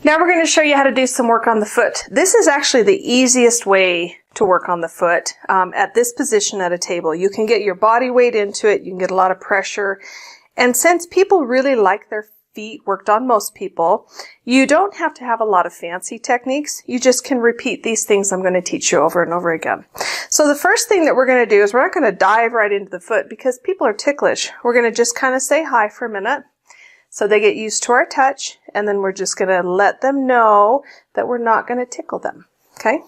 Now we're going to show you how to do some work on the foot. This is actually the easiest way to work on the foot at this position at a table. You can get your body weight into it. You can get a lot of pressure. And since people really like their feet worked on, most people, you don't have to have a lot of fancy techniques. You just can repeat these things I'm going to teach you over and over again. So the first thing that we're going to do is we're not going to dive right into the foot because people are ticklish. We're going to just kind of say hi for a minute, so they get used to our touch, and then we're just going to let them know that we're not going to tickle them, okay?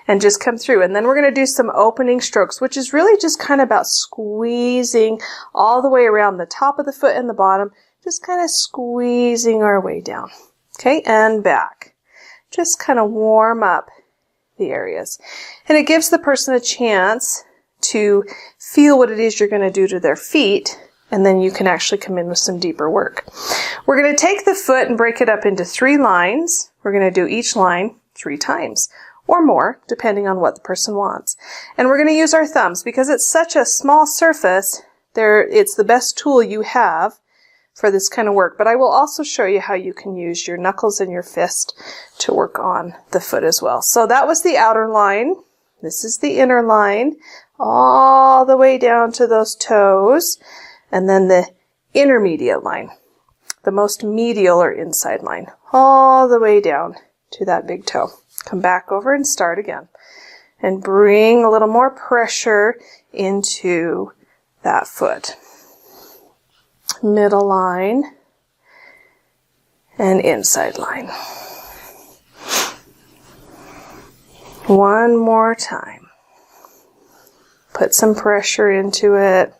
And just come through. And then we're going to do some opening strokes, which is really just kind of about squeezing all the way around the top of the foot and the bottom, just kind of squeezing our way down, okay? And back. Just kind of warm up the areas. And it gives the person a chance to feel what it is you're going to do to their feet, and then you can actually come in with some deeper work. We're going to take the foot and break it up into 3 lines. We're going to do each line 3 times or more, depending on what the person wants. And we're going to use our thumbs because it's such a small surface. It's the best tool you have for this kind of work. But I will also show you how you can use your knuckles and your fist to work on the foot as well. So that was the outer line. This is the inner line, all the way down to those toes. And then the intermediate line, the most medial or inside line, all the way down to that big toe. Come back over and start again. And bring a little more pressure into that foot. Middle line and inside line. One more time. Put some pressure into it.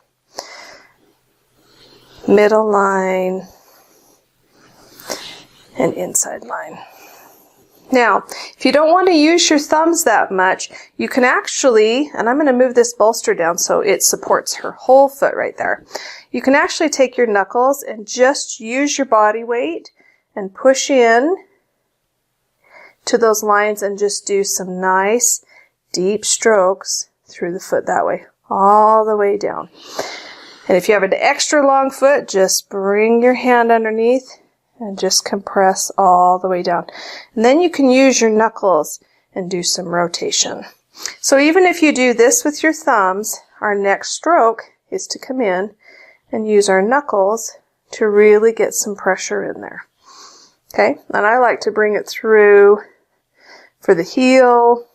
Middle line and inside line. Now, if you don't want to use your thumbs that much, you can actually, and I'm going to move this bolster down so it supports her whole foot right there. You can actually take your knuckles and just use your body weight and push in to those lines and just do some nice deep strokes through the foot that way, all the way down. And if you have an extra long foot, just bring your hand underneath and just compress all the way down. And then you can use your knuckles and do some rotation. So even if you do this with your thumbs, our next stroke is to come in and use our knuckles to really get some pressure in there. Okay, and I like to bring it through for the heel.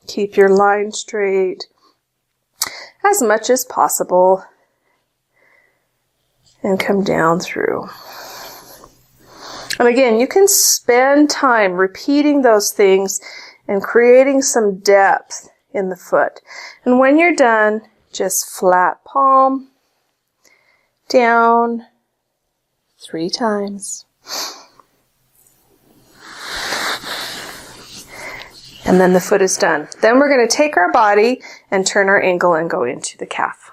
Keep your line straight as much as possible. And come down through. And again, you can spend time repeating those things and creating some depth in the foot. And when you're done, just flat palm down 3 times. And then the foot is done. Then we're going to take our body and turn our ankle and go into the calf.